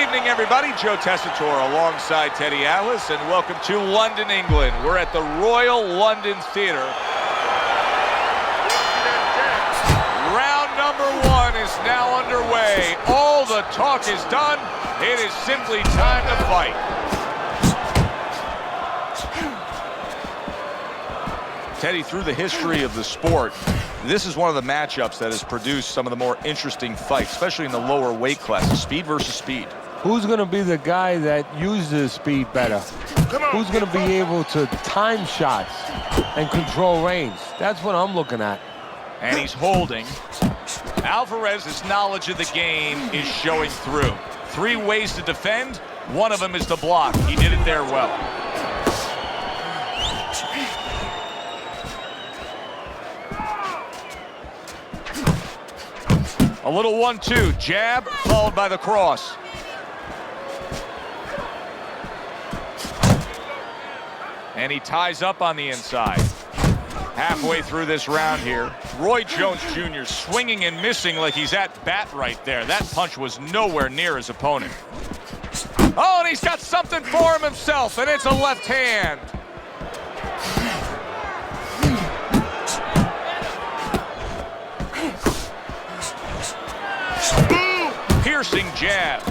evening, everybody. Joe Tessitore alongside Teddy Atlas, and welcome to London, England. We're at the Royal London Theatre. Round number one is now underway. All the talk is done. It is simply time to fight. Teddy, through the history of the sport, this is one of the matchups that has produced some of the more interesting fights, especially in the lower weight classes, speed versus speed. Who's going to be the guy that uses speed better? Who's going to be able to time shots and control range? That's what I'm looking at. And he's holding. Alvarez's knowledge of the game is showing through. 3 ways to defend. One of them is to block. He did it there well. A little 1-2, jab, followed by the cross. And he ties up on the inside. Halfway through this round here, Roy Jones Jr. swinging and missing like he's at bat right there. That punch was nowhere near his opponent. Oh, and he's got something for him himself, and it's a left hand. Piercing jab.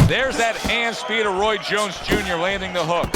There's that hand speed of Roy Jones Jr. landing the hook.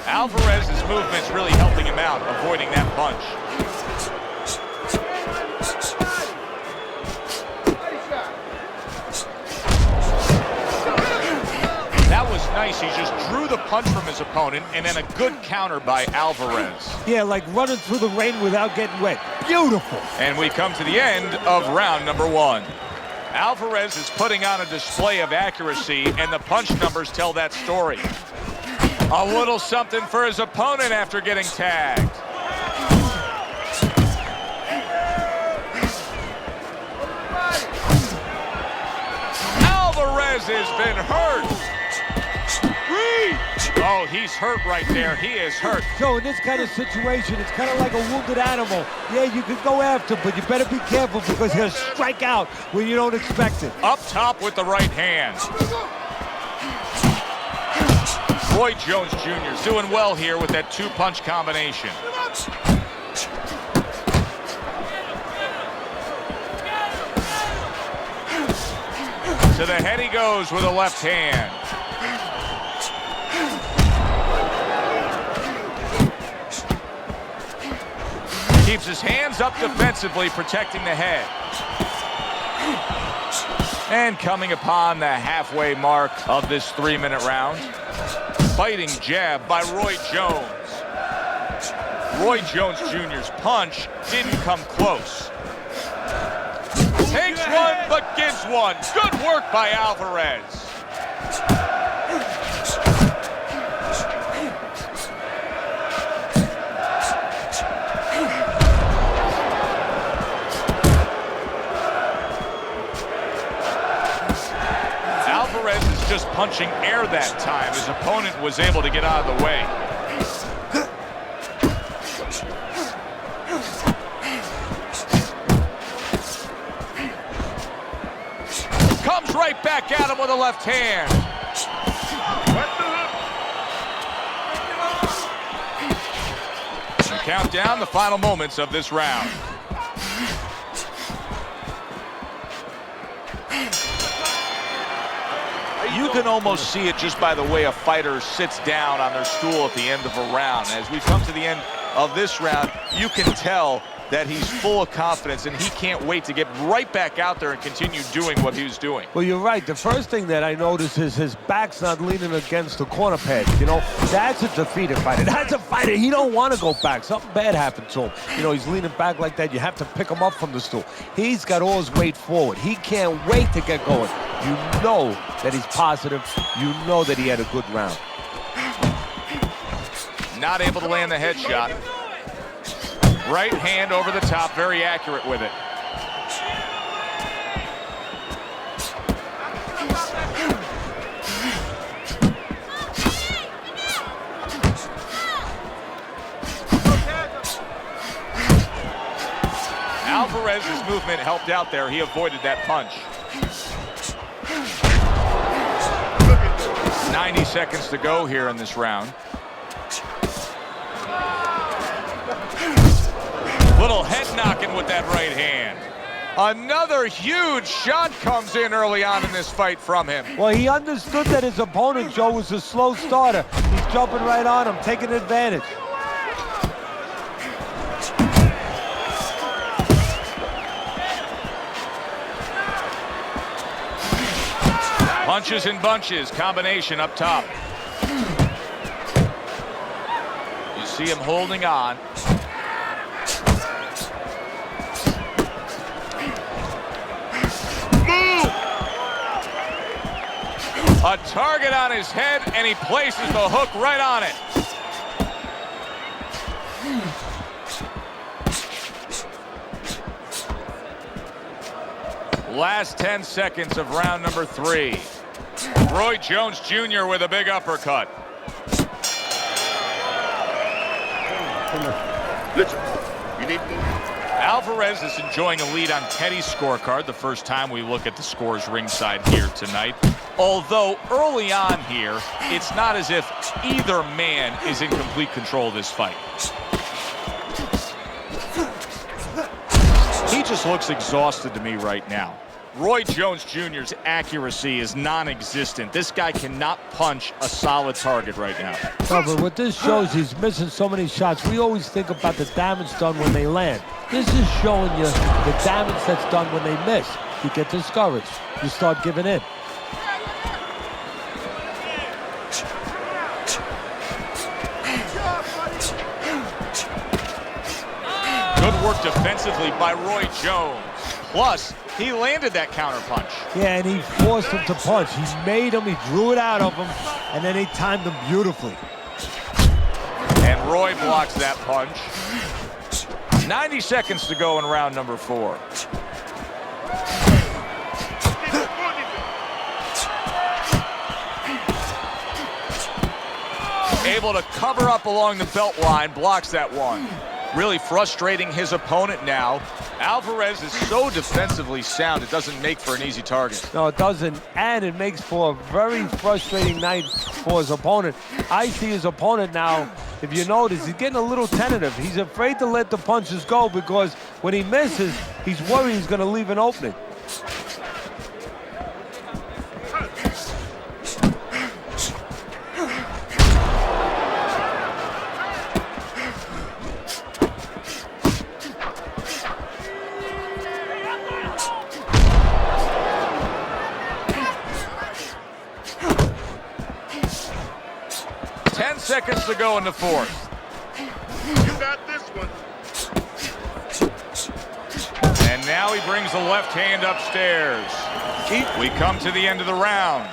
Alvarez's movement's really helping him out, avoiding that punch. That was nice. He just drew the punch from his opponent, and then a good counter by Alvarez. Yeah, like running through the rain without getting wet. Beautiful. And we come to the end of round number one. Alvarez is putting on a display of accuracy, and the punch numbers tell that story. A little something for his opponent after getting tagged. Alvarez has been hurt. Oh, he's hurt right there. He is hurt. So in this kind of situation, it's kind of like a wounded animal. Yeah, you can go after him, but you better be careful because he'll strike out when you don't expect it. Up top with the right hand. Roy Jones Jr. is doing well here with that 2-punch combination. To the head he goes with a left hand. Keeps his hands up defensively, protecting the head. And coming upon the halfway mark of this 3-minute round. Fighting jab by Roy Jones. Roy Jones Jr.'s punch didn't come close. Takes one, but gives one. Good work by Alvarez. Alvarez is just punching air that time. His opponent was able to get out of the way. Comes right back at him with a left hand. And count down the final moments of this round. You can almost see it just by the way a fighter sits down on their stool at the end of a round. As we come to the end of this round, you can tell that he's full of confidence, and he can't wait to get right back out there and continue doing what he was doing. Well, you're right. The first thing that I noticed is his back's not leaning against the corner pad. You know, that's a defeated fighter. That's a fighter. He don't want to go back. Something bad happened to him. You know, he's leaning back like that. You have to pick him up from the stool. He's got all his weight forward. He can't wait to get going. You know that he's positive. You know that he had a good round. Not able to land the headshot. Right hand over the top, very accurate with it. Alvarez's movement helped out there. He avoided that punch. 90 seconds to go here in this round. Little head knocking with that right hand. Another huge shot comes in early on in this fight from him. Well, he understood that his opponent, Joe, was a slow starter. He's jumping right on him, taking advantage. Punches and bunches, combination up top. You see him holding on. A target on his head, and he places the hook right on it. Last 10 seconds of round number 3. Roy Jones Jr. with a big uppercut. Alvarez is enjoying a lead on Teddy's scorecard, the first time we look at the scores ringside here tonight. Although early on here, it's not as if either man is in complete control of this fight. He just looks exhausted to me right now. Roy Jones Jr.'s accuracy is non-existent. This guy cannot punch a solid target right now. No, but what this shows, he's missing so many shots. We always think about the damage done when they land. This is showing you the damage that's done when they miss. You get discouraged. You start giving in. Good work defensively by Roy Jones. Plus, he landed that counter punch. Yeah, and he forced him to punch. He made him, he drew it out of him, and then he timed him beautifully. And Roy blocks that punch. 90 seconds to go in round number 4. Able to cover up along the belt line, blocks that one. Really frustrating his opponent now. Alvarez is so defensively sound, it doesn't make for an easy target. No, it doesn't, and it makes for a very frustrating night for his opponent. I see his opponent now, if you notice, he's getting a little tentative. He's afraid to let the punches go because when he misses, he's worried he's going to leave an opening. Seconds to go in the 4th. You got this one. And now he brings the left hand upstairs. We come to the end of the round.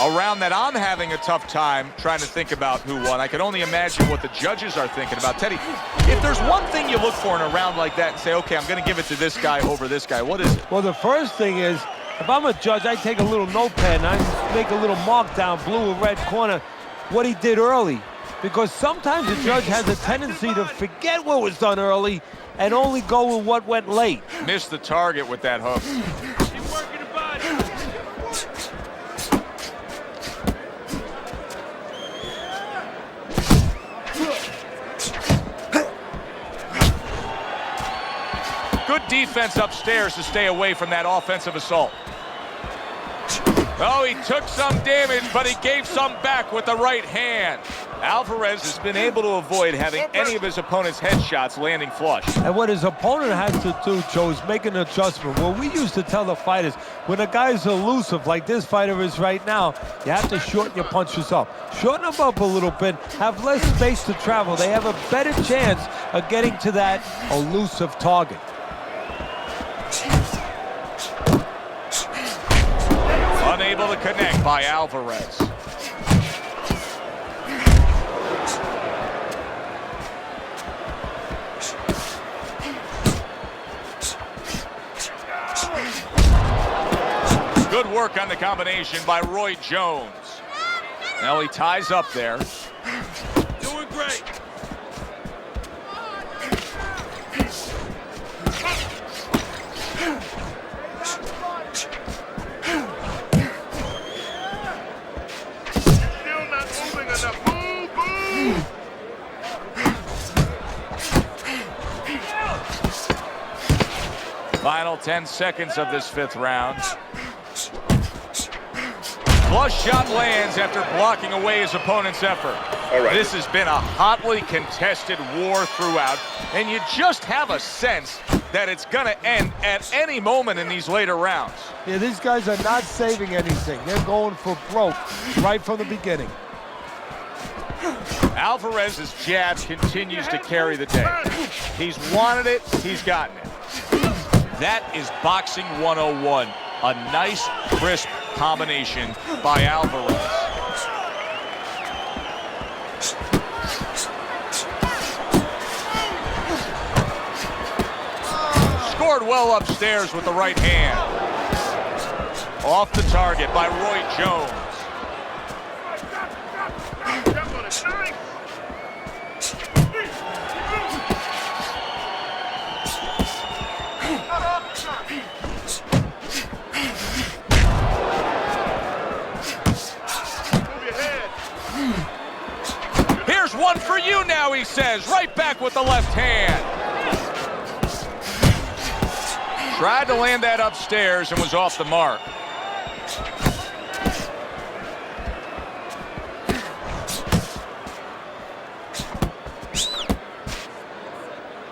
A round that I'm having a tough time trying to think about who won. I can only imagine what the judges are thinking about. Teddy, if there's one thing you look for in a round like that and say, okay, I'm going to give it to this guy over this guy, what is it? Well, the first thing is, if I'm a judge, I take a little notepad and I make a little mark down, blue or red corner, what he did early. Because sometimes the judge has a tendency to forget what was done early and only go with what went late. Missed the target with that hook. Keep working the body. Good defense upstairs to stay away from that offensive assault. Oh, he took some damage, but he gave some back with the right hand. Alvarez has been able to avoid having any of his opponent's headshots landing flush. And what his opponent has to do, Joe, is make an adjustment. Well, we used to tell the fighters, when a guy's elusive like this fighter is right now, you have to shorten your punches up. Shorten them up a little bit, have less space to travel. They have a better chance of getting to that elusive target. Unable to connect by Alvarez. Good work on the combination by Roy Jones. Now he ties up there. Doing great. 10 seconds of this 5th round. Flush shot lands after blocking away his opponent's effort. All right. This has been a hotly contested war throughout, and you just have a sense that it's going to end at any moment in these later rounds. Yeah, these guys are not saving anything. They're going for broke right from the beginning. Alvarez's jab continues to carry the day. He's wanted it, he's gotten it. That is boxing 101. A nice, crisp combination by Alvarez. Scored well upstairs with the right hand. Off the target by Roy Jones. Here's one for you now, he says. Right back with the left hand. Tried to land that upstairs and was off the mark.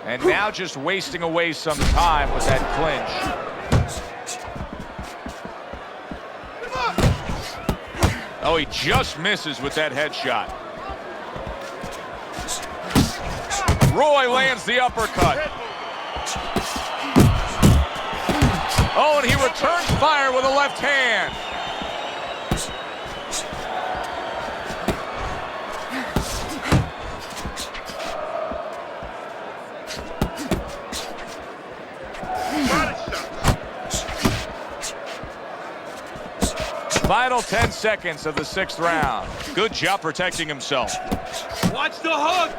And now just wasting away some time with that clinch. Oh, he just misses with that headshot. Roy lands the uppercut. Oh, and he returns fire with a left hand. Final 10 seconds of the 6th round. Good job protecting himself. Watch the hook.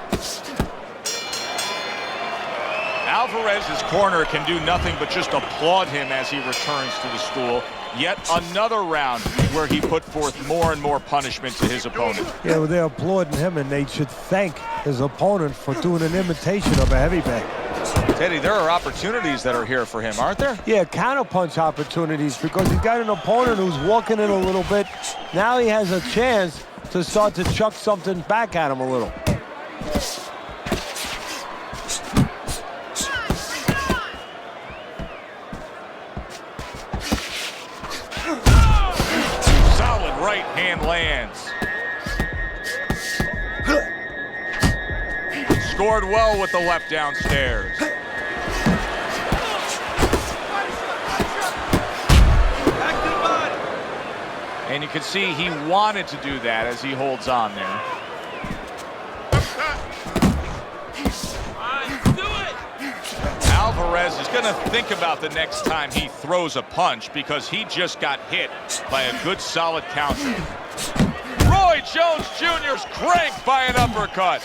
Alvarez's corner can do nothing but just applaud him as he returns to the stool. Yet another round where he put forth more and more punishment to his opponent. Yeah, well, they're applauding him, and they should thank his opponent for doing an imitation of a heavyweight. Teddy, there are opportunities that are here for him, aren't there? Yeah, counterpunch opportunities, because he's got an opponent who's walking in a little bit. Now he has a chance to start to chuck something back at him a little. Solid right hand lands. Scored well with the left downstairs. And you can see he wanted to do that as he holds on there. Alvarez is going to think about the next time he throws a punch because he just got hit by a good solid counter. Roy Jones Jr.'s cranked by an uppercut.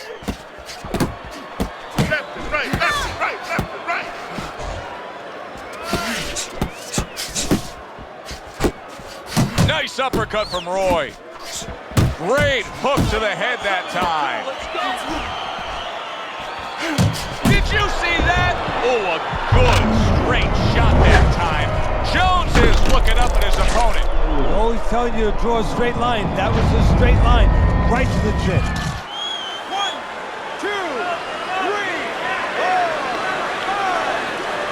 Left and right, left and right, left and right. Nice uppercut from Roy. Great hook to the head that time. Did you see that? Oh, a good straight shot that time. Jones is looking up at his opponent. Always telling you to draw a straight line. That was a straight line right to the chin. 1, 2, 3, 4,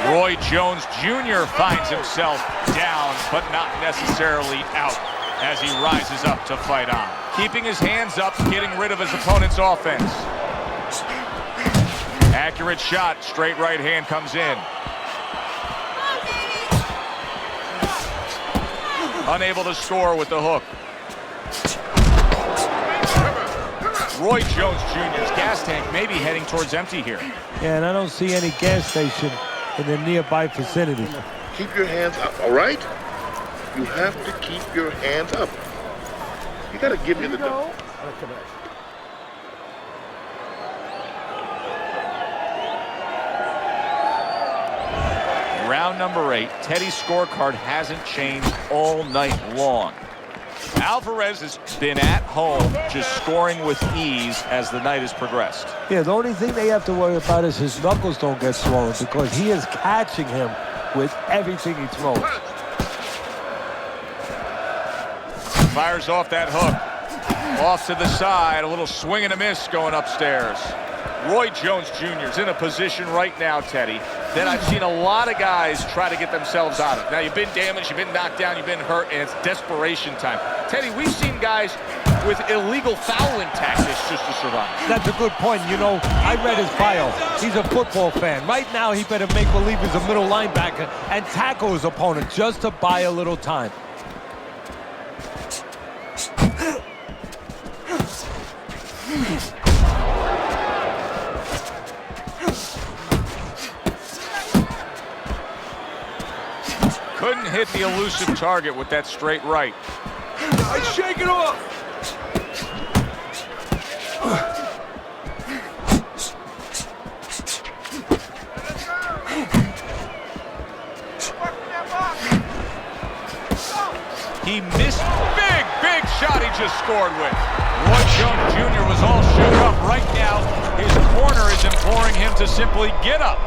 5. Roy Jones Jr. finds himself down, but not necessarily out as he rises up to fight on. Keeping his hands up, getting rid of his opponent's offense. Accurate shot, straight right hand comes in. Unable to score with the hook. Roy Jones Jr.'s gas tank may be heading towards empty here. Yeah, and I don't see any gas station in the nearby vicinity. Keep your hands up, all right? You have to keep your hands up. You gotta give me the dough. Round number 8, Teddy's scorecard hasn't changed all night long. Alvarez has been at home, just scoring with ease as the night has progressed. Yeah, the only thing they have to worry about is his knuckles don't get swollen, because he is catching him with everything he throws. Fires off that hook. Off to the side, a little swing and a miss going upstairs. Roy Jones Jr. is in a position right now, Teddy, that I've seen a lot of guys try to get themselves out of. Now, you've been damaged, you've been knocked down, you've been hurt, and it's desperation time. Teddy, we've seen guys with illegal fouling tactics just to survive. That's a good point. You know, I read his bio. He's a football fan. Right now, he better make believe he's a middle linebacker and tackle his opponent just to buy a little time. Couldn't hit the elusive target with that straight right. I shake it off. He missed. Big shot he just scored with. Roy Jones Jr. was all shook up right now. His corner is imploring him to simply get up.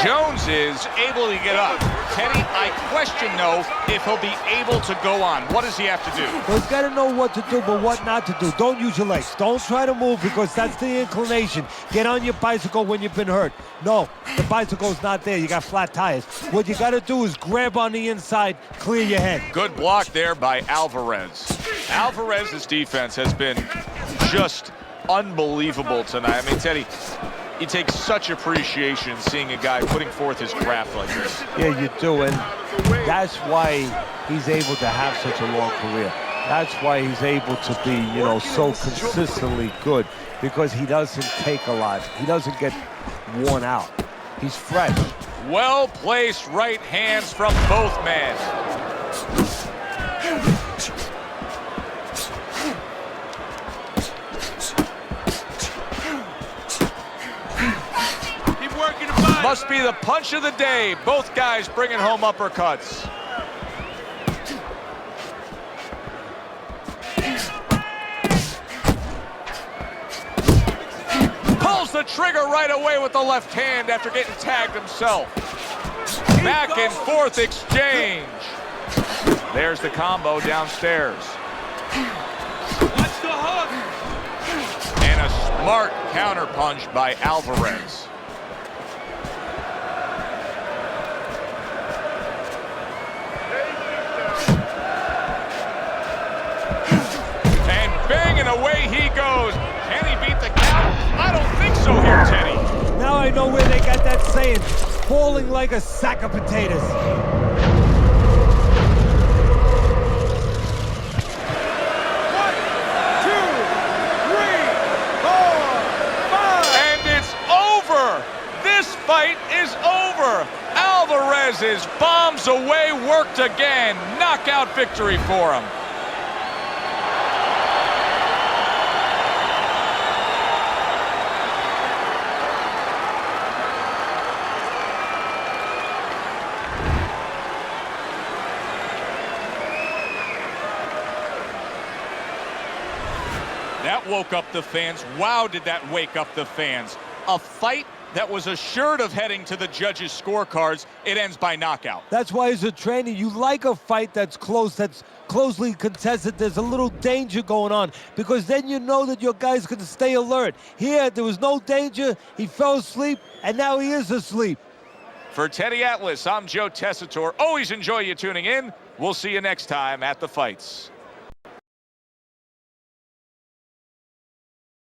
Jones is able to get up. Teddy, I question, though, if he'll be able to go on. What does he have to do? Well, he's got to know what to do, but what not to do. Don't use your legs. Don't try to move because that's the inclination. Get on your bicycle when you've been hurt. No, the bicycle's not there. You got flat tires. What you got to do is grab on the inside, clear your head. Good block there by Alvarez. Alvarez's defense has been just unbelievable tonight. I mean, Teddy, you take such appreciation seeing a guy putting forth his craft like this. Yeah, you do, and that's why he's able to have such a long career. That's why he's able to be, you know, so consistently good, because he doesn't take a lot. He doesn't get worn out. He's fresh. Well-placed right hands from both men. Must be the punch of the day. Both guys bringing home uppercuts. Pulls the trigger right away with the left hand after getting tagged himself. Back and forth exchange. There's the combo downstairs. Watch the hook. And a smart counterpunch by Alvarez. And away he goes. Can he beat the count? I don't think so here, Teddy. Now I know where they got that saying, falling like a sack of potatoes. 1, 2, 3, 4, 5. And it's over. This fight is over. Alvarez's bombs away worked again. Knockout victory for him. That woke up the fans. Wow, did that wake up the fans. A fight that was assured of heading to the judges' scorecards. It ends by knockout. That's why as a trainer, you like a fight that's close, that's closely contested. There's a little danger going on because then you know that your guy's going to stay alert. Here, there was no danger. He fell asleep, and now he is asleep. For Teddy Atlas, I'm Joe Tessitore. Always enjoy you tuning in. We'll see you next time at the fights.